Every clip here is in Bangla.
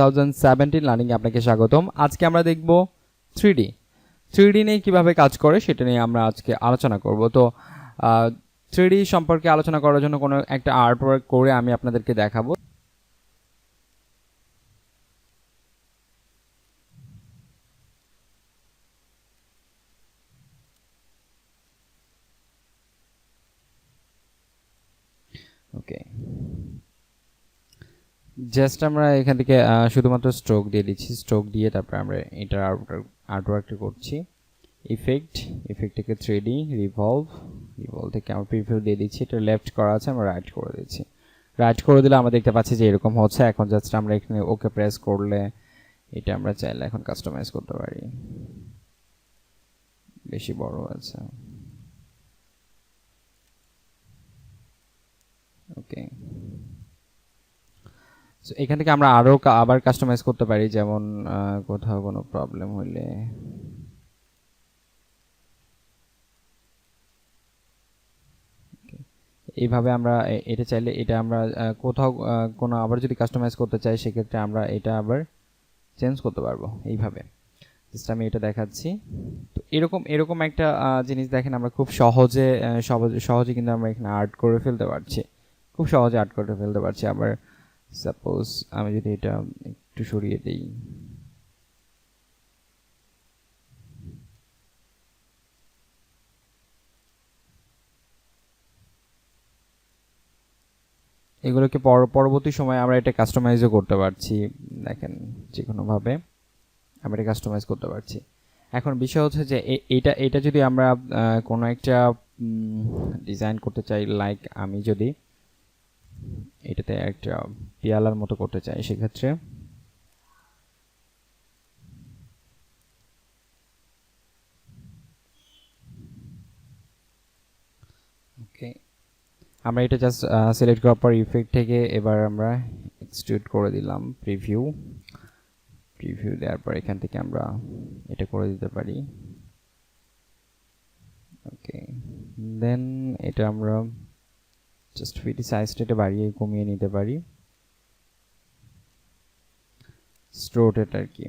2017 লার্নিং আপনাকে স্বাগতম। আজকে আমরা দেখব 3D নিয়ে কিভাবে কাজ করে সেটা নিয়ে আমরা আজকে আলোচনা করব। তো 3D সম্পর্কে আলোচনা করার জন্য কোনো একটা আর্টওয়ার্ক করে আমি আপনাদেরকে দেখাবো। ওকে, জাস্ট আমরা এখান থেকে শুধুমাত্র স্ট্রোক দিয়ে দিচ্ছি। স্ট্রোক দিয়ে তারপরে আমরা এটার আর্টওয়ার্কটা করছি। ইফেক্ট থেকে 3D রিভলভ থেকে আমরা প্রিভিউ দিয়ে দিচ্ছি। এটা লেফট করা আছে, আমরা রাইট করে দিচ্ছি। রাইট করে দিলে আমরা দেখতে পাচ্ছি যে এরকম হচ্ছে। এখন জাস্ট আমরা এখানে ওকে প্রেস করলে এটা আমরা চাইলে এখন কাস্টমাইজ করতে পারি। বেশি বড় আছে, ওকে। সো এখান থেকে আমরা আবার কাস্টমাইজ করতে পারি, যেমন কোথাও কোনো প্রবলেম হইলে এইভাবে আমরা এটা চাইলে এটা আমরা কোথাও কোনো আবার যদি কাস্টমাইজ করতে চাই সেক্ষেত্রে আমরা এটা আবার চেঞ্জ করতে পারবো এইভাবে। জাস্ট আমি এটা দেখাচ্ছি। তো এরকম একটা জিনিস দেখেন, আমরা খুব সহজে কিন্তু আমরা এখানে আর্ট করে ফেলতে পারছি। খুব সহজে আর্ট করে ফেলতে পারছি। আবার সাপোজ আমি যদি এটা একটু সরিয়ে দিই, এগুলোকে পরবর্তী সময়ে আমরা এটা কাস্টমাইজও করতে পারছি। দেখেন, যে কোনোভাবে আমরা এটা কাস্টমাইজ করতে পারছি। এখন বিষয় হচ্ছে যে এটা যদি আমরা কোনো একটা ডিজাইন করতে চাই, লাইক আমি যদি এটাতে একটা পেয়ালার মতো করতে চাই, সেক্ষেত্রে ওকে, আমরা এটা জাস্ট সিলেক্ট করার পর ইফেক্ট থেকে এবার আমরা এক্সট্রুড করে দিলাম প্রিভিউ দেওয়ার পর এখান থেকে আমরা এটা করে দিতে পারি। ওকে, দেন এটা আমরা জাস্ট ফিটি সাইজটা এটা বাড়িয়ে কমিয়ে নিতে পারি, স্ট্রোটেট আর কি।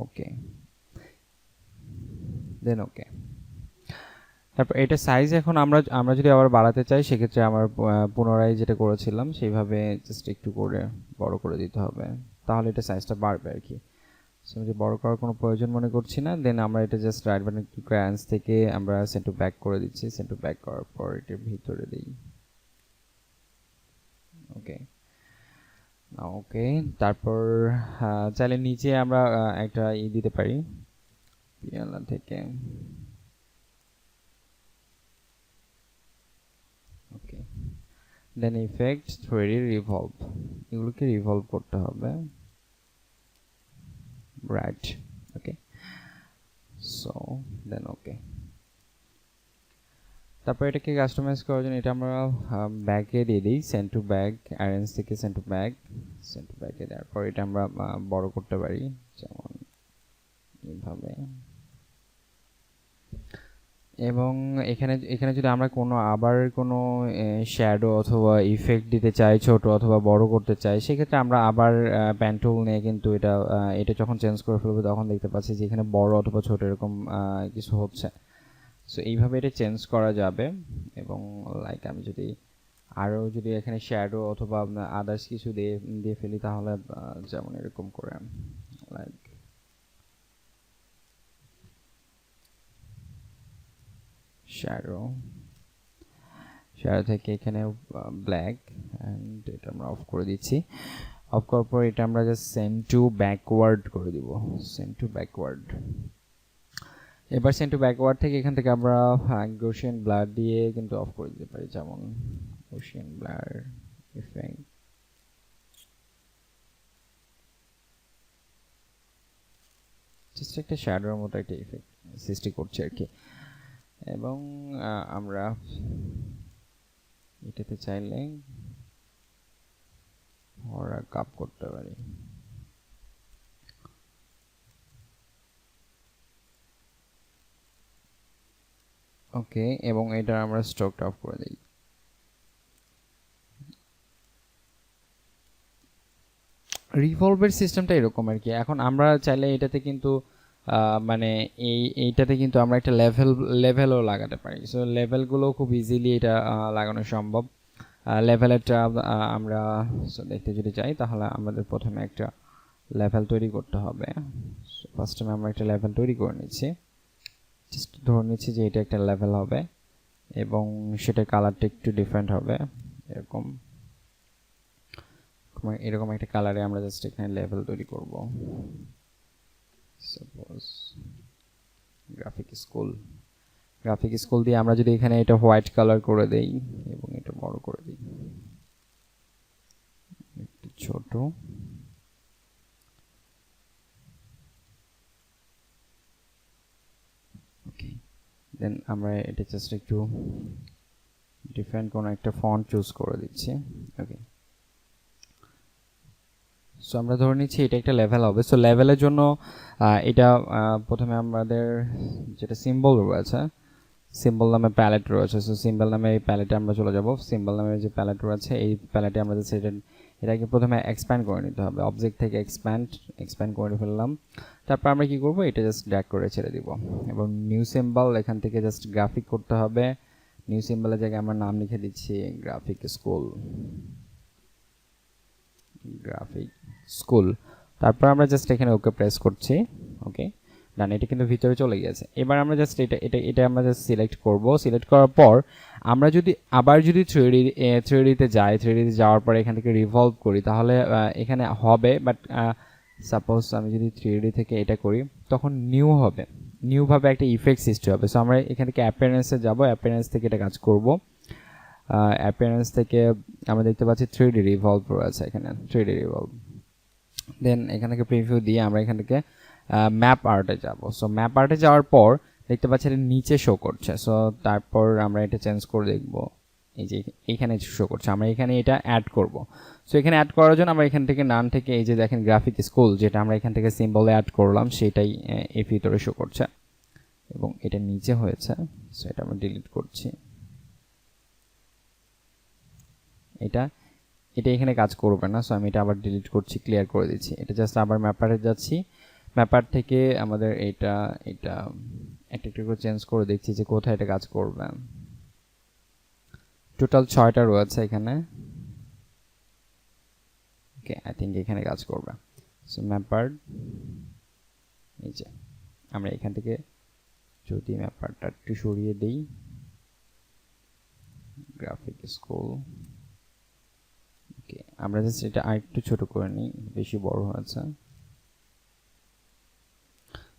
ওকে, দেন ওকে। তারপর এটা সাইজ এখন আমরা যদি আবার বাড়াতে চাই সেক্ষেত্রে আমার পুনরায় যেটা করেছিলাম সেইভাবে জাস্ট একটু করে বড় করে দিতে হবে, তাহলে এটা সাইজটা বাড়বে আর কি। সো আমি বড় করার কোনো প্রয়োজন মনে করছি না। দেন আমরা এটা জাস্ট রাইট বাটন ক্লিক করে অ্যান্স থেকে আমরা সেন্ড টু ব্যাক করে দিচ্ছি। সেন্ড টু ব্যাক করার পর এটার ভিতরে দিই। ওকে, ওকে। তারপর চাইলে নিচে আমরা একটা দিতে পারি পিয়ালা থেকে। ওকে, দেন ইফেক্ট 3D রিভলভ, এগুলোকে রিভলভ করতে হবে, রাইট। ওকে, সো দেন ওকে। তারপর এটাকে কাস্টমাইজ করার জন্য এটা আমরা ব্যাকে দিয়ে দিই, সেন্ড টু ব্যাক, অ্যারেঞ্জ থেকে সেন্ড টু ব্যাকে দেওয়ার পর এটা আমরা বড় করতে পারি, যেমন এইভাবে। এবং এখানে যদি আমরা আবার কোনো শ্যাডো অথবা ইফেক্ট দিতে চাই, ছোট অথবা বড় করতে চাই, সেক্ষেত্রে আমরা আবার প্যান টুল নিয়ে কিন্তু এটা যখন চেঞ্জ করে ফেলবো তখন দেখতে পাচ্ছি যে এখানে বড় অথবা ছোট এরকম কিছু হচ্ছে। সো এইভাবে এটা চেঞ্জ করা যাবে। এবং লাইক আমি যদি আরও যদি এখানে শ্যাডো অথবা আদার্স কিছু দিয়ে ফেলি, তাহলে যেমন এরকম করে লাইক শ্যাডো থেকে এখানে ব্ল্যাক, অ্যান্ড এটা আমরা অফ করে দিচ্ছি। অফ করার পর এটা আমরা জাস্ট সেন্ড টু ব্যাকওয়ার্ড করে দিব, সেন্ড টু ব্যাকওয়ার্ড। এবার সেন্ড টু ব্যাকওয়ার্ড থেকে এখান থেকে আমরা গৌসিয়ান ব্লার দিয়ে কিন্তু অফ করে দিতে পারি, যেমন গৌসিয়ান ব্লার ইফেক্ট। জাস্ট একটা শ্যাডোর মতো একটা ইফেক্ট সৃষ্টি করছে আর কি। এবং আমরা এটাতে চাইলে ওরা কাপ করতে পারি। ওকে, এবং এটা আমরা স্ট্রোকটা অফ করে দিই। রিভলভের সিস্টেমটা এরকম আর কি। এখন আমরা চাইলে এটাতে কিন্তু মানে এইটাতে কিন্তু আমরা একটা লেভেলও লাগাতে পারি। সো লেভেলগুলো খুব ইজিলি এটা লাগানো সম্ভব। লেভেলেরটা আমরা দেখতে যদি চাই তাহলে আমাদের প্রথমে একটা লেভেল তৈরি করতে হবে। সো ফার্স্ট টাইম আমরা একটা লেভেল তৈরি করে নিচ্ছি, জাস্ট ধরে নিচ্ছি যে এটা একটা লেভেল হবে এবং সেটার কালারটা একটু ডিফারেন্ট হবে, এরকম এরকম একটা কালারে আমরা জাস্ট এখানে লেভেল তৈরি করব। সাপোজ গ্রাফিক স্কুল দিয়ে আমরা যদি এখানে এটা হোয়াইট কালার করে দেই এবং এটা বড় করে দিই, একটু ছোট, ওকে। দেন আমরা এটা জাস্ট একটু ডিফারেন্ট কোনো একটা ফন্ট চুজ করে দিচ্ছি, ওকে। সো আমরা ধরে নিচ্ছি এটা একটা লেভেল হবে। সো লেভেলের জন্য এটা প্রথমে আমাদের যেটা সিম্বল রয়েছে, সিম্বল নামে প্যালেট রয়েছে। সো সিম্বল নামে এই প্যালেটে আমরা চলে যাব। সিম্বল নামে যে প্যালেট রয়েছে এই প্যালেটে আমরা এটাকে প্রথমে এক্সপ্যান্ড করে নিতে হবে। অবজেক্ট থেকে এক্সপ্যান্ড করে ফেললাম। তারপর আমরা কি করব, এটা জাস্ট ড্র্যাগ করে ছেড়ে দিব এবং নিউ সিম্বল এখান থেকে জাস্ট গ্রাফিক করতে হবে। নিউ সিম্বলের জায়গায় আমরা নাম লিখে দিচ্ছি গ্রাফিক স্কুল। তারপর আমরা জাস্ট এখানে ওকে প্রেস করছি, ওকে ডান। এটা কিন্তু ভিতরে চলে গিয়েছে। এবার আমরা জাস্ট এটা আমরা জাস্ট সিলেক্ট করব। সিলেক্ট করার পর আমরা যদি আবার যদি 3D-তে যাই, 3D-তে যাওয়ার পর এখান থেকে রিভলভ করি তাহলে এখানে হবে, বাট সাপোজ আমি যদি 3D থেকে এটা করি তখন নিউভাবে একটা ইফেক্ট সৃষ্টি হবে। সো আমরা এখান থেকে অ্যাপিয়ারেন্সে যাব, অ্যাপিয়ারেন্স থেকে এটা কাজ করব। অ্যাপিয়ারেন্স থেকে আমরা দেখতে পাচ্ছি 3D রিভলভ রয়েছে এখানে, 3D রিভলভ। দেন এখান থেকে প্রিভিউ দিয়ে আমরা এখান থেকে ম্যাপ আর্টে যাব। সো ম্যাপ আর্টে যাওয়ার পর দেখতে পাচ্ছি এটা নিচে শো করছে। সো তারপর আমরা এটা চেঞ্জ করে দেখব, এই যে এখানে শো করছে, আমরা এখানে এটা অ্যাড করব। সো এখানে অ্যাড করার জন্য আমরা এখান থেকে নাম থেকে এই যে দেখেন গ্রাফিক স্কুল যেটা আমরা এখান থেকে সিম্বলে অ্যাড করলাম সেটাই এই ভিতরে শো করছে এবং এটা নিচে হয়েছে। সো এটা আমরা ডিলিট করছি। এটা এখানে কাজ করবে না। সো আমি এটা আবার ডিলিট করছি, ক্লিয়ার করে দিচ্ছি। এটা জাস্ট আবার ম্যাপারে যাচ্ছি। ম্যাপার থেকে আমাদের এটা একটা একটা করে চেঞ্জ করে দেখছি যে কোথায় এটা কাজ করবে। টোটাল 6টা রয়েছে এখানে, ওকে। আই থিঙ্ক এখানে কাজ করবে। সো ম্যাপার, এই যে আমরা এখান থেকে যদি ম্যাপারটা একটু সরিয়ে দিই, গ্রাফিক স্কুল, ওকে। আমরা জাস্ট এটা আরেকটু ছোট করে নিই, বেশি বড় হয়েছে,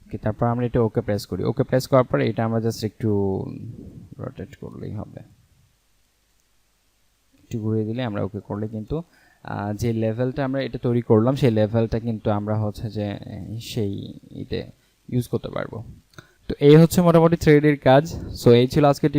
ওকে। তারপর আমরা এটা ওকে প্রেস করি। ওকে প্রেস করার পর এটা আমরা জাস্ট একটু রোটেট করলেই হবে, একটু ঘুরিয়ে দিলে আমরা ওকে করলে কিন্তু যে লেভেলটা আমরা এটা তৈরি করলাম সেই লেভেলটা কিন্তু আমরা হচ্ছে যে সেই ইউজ করতে পারবো। তো এই হচ্ছে মোটামুটি 3D-র কাজ। সো এই ছিল আজকে